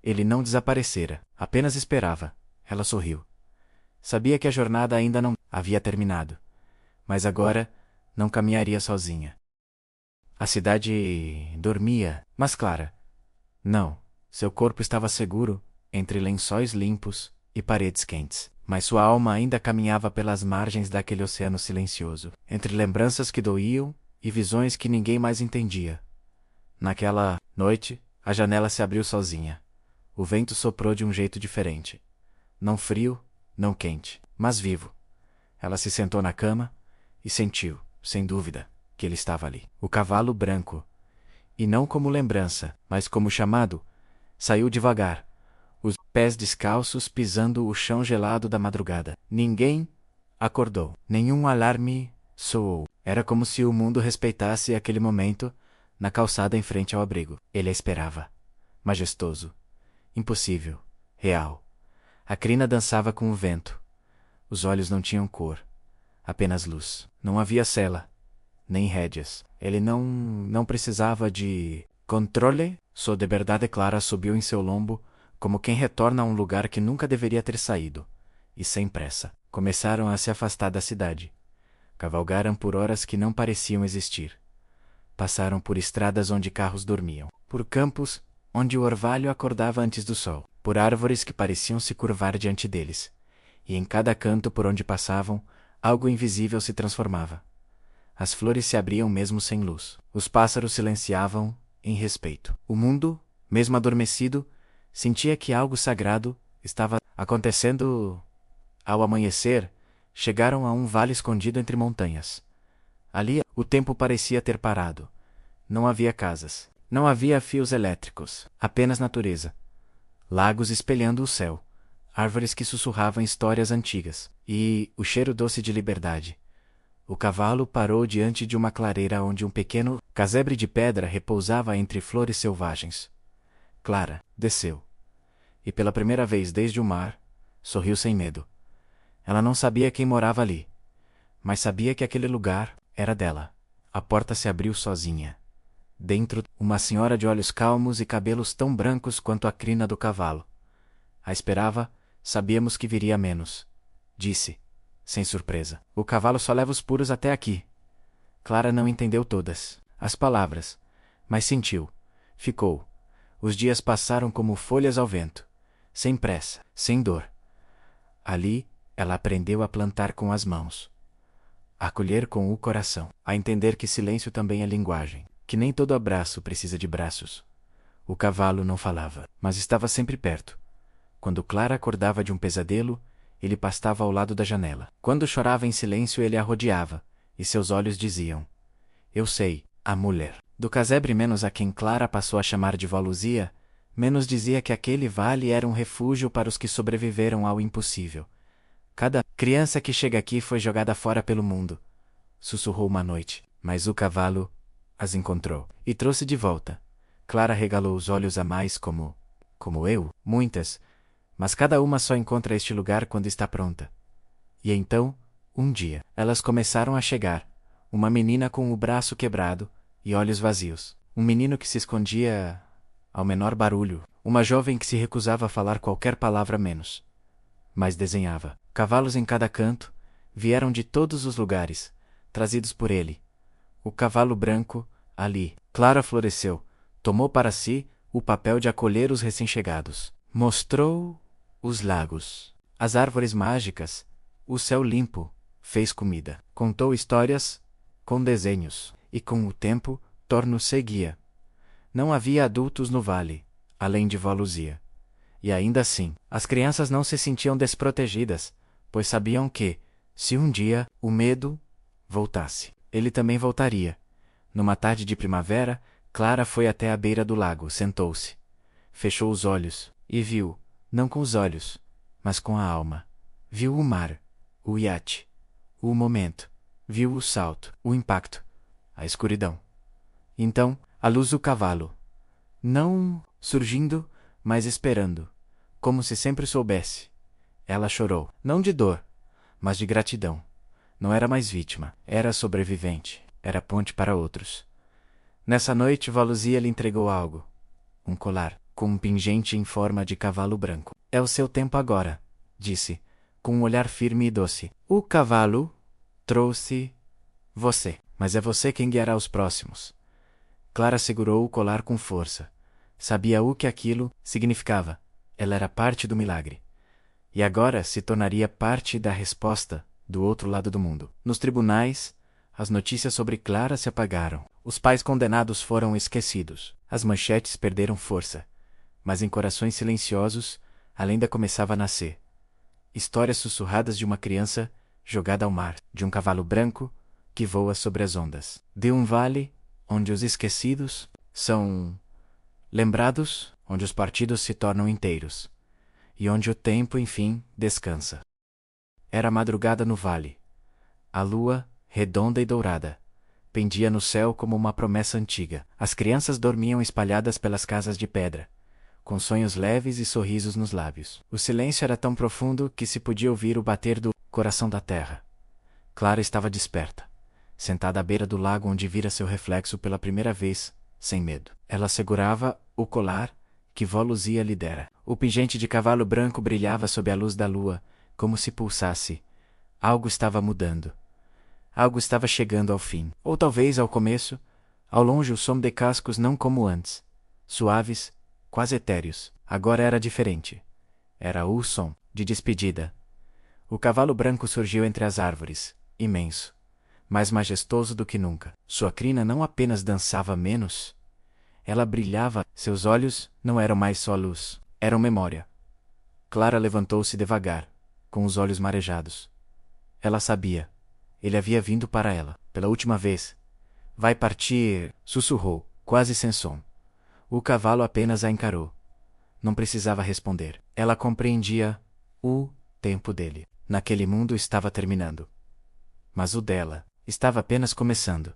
Ele não desaparecera, apenas esperava. Ela sorriu. Sabia que a jornada ainda não havia terminado. Mas agora não caminharia sozinha. A cidade dormia, mas Clara, não. Seu corpo estava seguro, entre lençóis limpos e paredes quentes. Mas sua alma ainda caminhava pelas margens daquele oceano silencioso, entre lembranças que doíam e visões que ninguém mais entendia. Naquela noite, a janela se abriu sozinha. O vento soprou de um jeito diferente. Não frio, não quente, mas vivo. Ela se sentou na cama e sentiu, sem dúvida, que ele estava ali. O cavalo branco, e não como lembrança, mas como chamado, saiu devagar, os pés descalços pisando o chão gelado da madrugada. Ninguém acordou. Nenhum alarme soou. Era como se o mundo respeitasse aquele momento na calçada em frente ao abrigo. Ele a esperava. Majestoso. Impossível. Real. A crina dançava com o vento. Os olhos não tinham cor. Apenas luz. Não havia sela. Nem rédeas. Ele não precisava de controle. Sua liberdade clara subiu em seu lombo, como quem retorna a um lugar que nunca deveria ter saído. E sem pressa. Começaram a se afastar da cidade. Cavalgaram por horas que não pareciam existir. Passaram por estradas onde carros dormiam. Por campos onde o orvalho acordava antes do sol. Por árvores que pareciam se curvar diante deles. E em cada canto por onde passavam, algo invisível se transformava. As flores se abriam mesmo sem luz. Os pássaros silenciavam em respeito. O mundo, mesmo adormecido, sentia que algo sagrado estava acontecendo. Ao amanhecer, chegaram a um vale escondido entre montanhas. Ali, o tempo parecia ter parado. Não havia casas. Não havia fios elétricos. Apenas natureza. Lagos espelhando o céu. Árvores que sussurravam histórias antigas. E o cheiro doce de liberdade. O cavalo parou diante de uma clareira onde um pequeno casebre de pedra repousava entre flores selvagens. Clara desceu. E pela primeira vez desde o mar, sorriu sem medo. Ela não sabia quem morava ali, mas sabia que aquele lugar era dela. A porta se abriu sozinha. Dentro, uma senhora de olhos calmos e cabelos tão brancos quanto a crina do cavalo. A esperava, sabíamos que viria menos. Disse, sem surpresa. O cavalo só leva os puros até aqui. Clara não entendeu todas as palavras, mas sentiu. Ficou. Os dias passaram como folhas ao vento. Sem pressa, sem dor. Ali, ela aprendeu a plantar com as mãos. A colher com o coração. A entender que silêncio também é linguagem. Que nem todo abraço precisa de braços. O cavalo não falava, mas estava sempre perto. Quando Clara acordava de um pesadelo, ele pastava ao lado da janela. Quando chorava em silêncio, ele a rodeava, e seus olhos diziam: Eu sei, a mulher. Do casebre menos a quem Clara passou a chamar de vó Luzia, menos dizia que aquele vale era um refúgio para os que sobreviveram ao impossível. Cada criança que chega aqui foi jogada fora pelo mundo, sussurrou uma noite, mas o cavalo as encontrou e trouxe de volta. Clara regalou os olhos a mais como eu, muitas, mas cada uma só encontra este lugar quando está pronta. E então, um dia, elas começaram a chegar, uma menina com o braço quebrado e olhos vazios, um menino que se escondia ao menor barulho, uma jovem que se recusava a falar qualquer palavra menos, mas desenhava. Cavalos em cada canto, vieram de todos os lugares, trazidos por ele. O cavalo branco, ali. Clara floresceu, tomou para si o papel de acolher os recém-chegados. Mostrou os lagos, as árvores mágicas, o céu limpo, fez comida. Contou histórias, com desenhos, e com o tempo, Torno seguia. Não havia adultos no vale, além de vó Luzia. E ainda assim, as crianças não se sentiam desprotegidas, pois sabiam que, se um dia o medo voltasse, ele também voltaria. Numa tarde de primavera, Clara foi até a beira do lago, sentou-se. Fechou os olhos, e viu, não com os olhos, mas com a alma. Viu o mar, o iate, o momento. Viu o salto, o impacto, a escuridão. Então, a luz do cavalo. Não surgindo, mas esperando, como se sempre soubesse. Ela chorou, não de dor, mas de gratidão. Não era mais vítima, era sobrevivente, era ponte para outros. Nessa noite, vó Luzia lhe entregou algo. Um colar, com um pingente em forma de cavalo branco. É o seu tempo agora, disse, com um olhar firme e doce. O cavalo trouxe você, mas é você quem guiará os próximos. Clara segurou o colar com força. Sabia o que aquilo significava. Ela era parte do milagre. E agora se tornaria parte da resposta do outro lado do mundo. Nos tribunais, as notícias sobre Clara se apagaram. Os pais condenados foram esquecidos. As manchetes perderam força. Mas em corações silenciosos, a lenda começava a nascer. Histórias sussurradas de uma criança jogada ao mar, de um cavalo branco que voa sobre as ondas. De um vale onde os esquecidos são lembrados, onde os partidos se tornam inteiros, e onde o tempo, enfim, descansa. Era madrugada no vale. A lua, redonda e dourada, pendia no céu como uma promessa antiga. As crianças dormiam espalhadas pelas casas de pedra, com sonhos leves e sorrisos nos lábios. O silêncio era tão profundo que se podia ouvir o bater do coração da terra. Clara estava desperta, sentada à beira do lago onde vira seu reflexo pela primeira vez, sem medo. Ela segurava o colar que vó Luzia lhe dera. O pingente de cavalo branco brilhava sob a luz da lua, como se pulsasse. Algo estava mudando. Algo estava chegando ao fim. Ou talvez ao começo, ao longe o som de cascos não como antes. Suaves, quase etéreos. Agora era diferente. Era o som de despedida. O cavalo branco surgiu entre as árvores, imenso, mais majestoso do que nunca. Sua crina não apenas dançava menos, ela brilhava. Seus olhos não eram mais só luz, eram memória. Clara levantou-se devagar, com os olhos marejados. Ela sabia. Ele havia vindo para ela, pela última vez. Vai partir, sussurrou, quase sem som. O cavalo apenas a encarou. Não precisava responder. Ela compreendia o tempo dele. Naquele mundo estava terminando. Mas o dela estava apenas começando.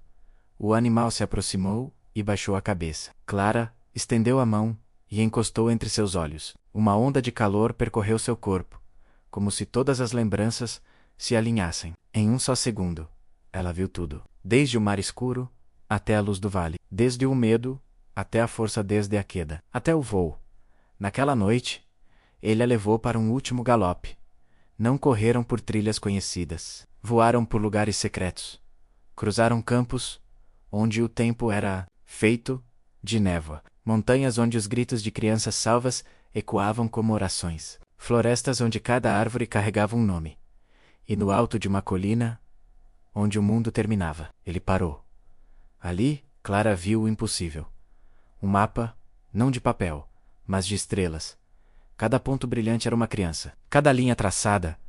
O animal se aproximou e baixou a cabeça. Clara estendeu a mão e encostou entre seus olhos. Uma onda de calor percorreu seu corpo, como se todas as lembranças se alinhassem. Em um só segundo, ela viu tudo. Desde o mar escuro até a luz do vale. Desde o medo até a força, desde a queda até o voo. Naquela noite, ele a levou para um último galope. Não correram por trilhas conhecidas. Voaram por lugares secretos. Cruzaram campos onde o tempo era feito de névoa. Montanhas onde os gritos de crianças salvas ecoavam como orações. Florestas onde cada árvore carregava um nome. E no alto de uma colina, onde o mundo terminava, ele parou. Ali, Clara viu o impossível. Um mapa, não de papel, mas de estrelas. Cada ponto brilhante era uma criança. Cada linha traçada,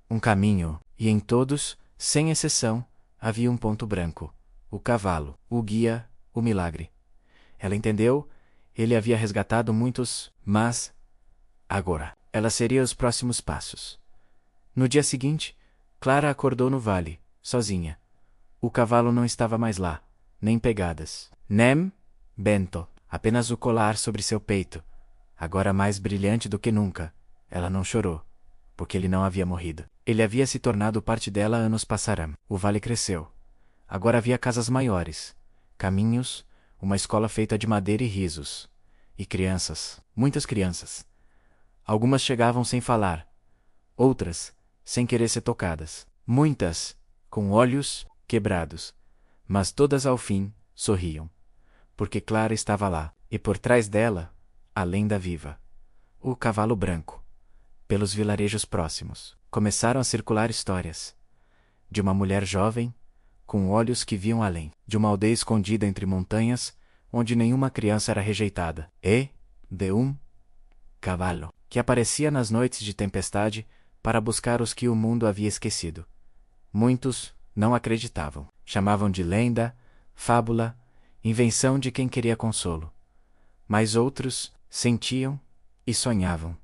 um caminho. E em todos, sem exceção, havia um ponto branco. O cavalo, o guia, o milagre. Ela entendeu, ele havia resgatado muitos, mas agora, ela seria os próximos passos. No dia seguinte, Clara acordou no vale, sozinha. O cavalo não estava mais lá, nem pegadas, nem bento, apenas o colar sobre seu peito, agora mais brilhante do que nunca. Ela não chorou, porque ele não havia morrido. Ele havia se tornado parte dela anos passaram. O vale cresceu. Agora havia casas maiores, caminhos, uma escola feita de madeira e risos. E crianças, muitas crianças. Algumas chegavam sem falar, outras sem querer ser tocadas. Muitas com olhos quebrados, mas todas ao fim sorriam, porque Clara estava lá, e por trás dela, a lenda viva. O cavalo branco. Pelos vilarejos próximos, começaram a circular histórias. De uma mulher jovem, com olhos que viam além. De uma aldeia escondida entre montanhas, onde nenhuma criança era rejeitada. E de um cavalo, que aparecia nas noites de tempestade para buscar os que o mundo havia esquecido. Muitos não acreditavam. Chamavam de lenda, fábula, invenção de quem queria consolo. Mas outros sentiam e sonhavam.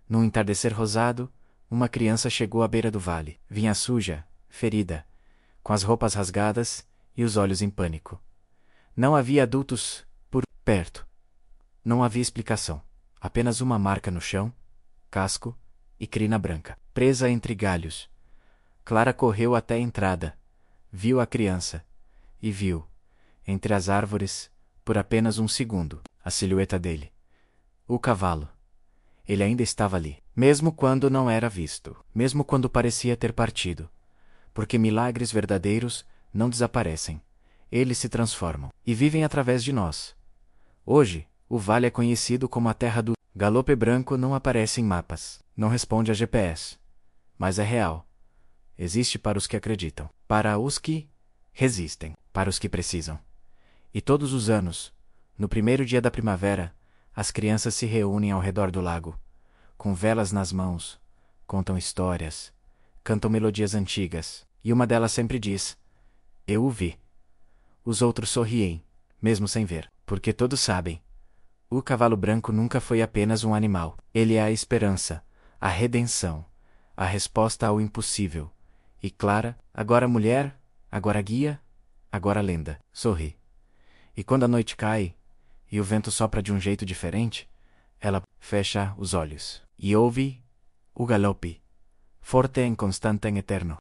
Num entardecer rosado, uma criança chegou à beira do vale. Vinha suja, ferida, com as roupas rasgadas e os olhos em pânico. Não havia adultos por perto. Não havia explicação. Apenas uma marca no chão, casco e crina branca, presa entre galhos. Clara correu até a entrada, viu a criança e viu, entre as árvores, por apenas um segundo, a silhueta dele. O cavalo. Ele ainda estava ali, mesmo quando não era visto, mesmo quando parecia ter partido. Porque milagres verdadeiros não desaparecem. Eles se transformam e vivem através de nós. Hoje, o vale é conhecido como a terra do galope branco. Não aparece em mapas, não responde a GPS. Mas é real. Existe para os que acreditam, para os que resistem, para os que precisam. E todos os anos, no primeiro dia da primavera, as crianças se reúnem ao redor do lago, com velas nas mãos, contam histórias, cantam melodias antigas, e uma delas sempre diz: Eu o vi. Os outros sorriem, mesmo sem ver, porque todos sabem. O cavalo branco nunca foi apenas um animal. Ele é a esperança, a redenção, a resposta ao impossível. E Clara, agora mulher, agora guia, agora lenda, sorri. E quando a noite cai, e o vento sopra de um jeito diferente, ela fecha os olhos e ouve o galope, forte e constante em eterno.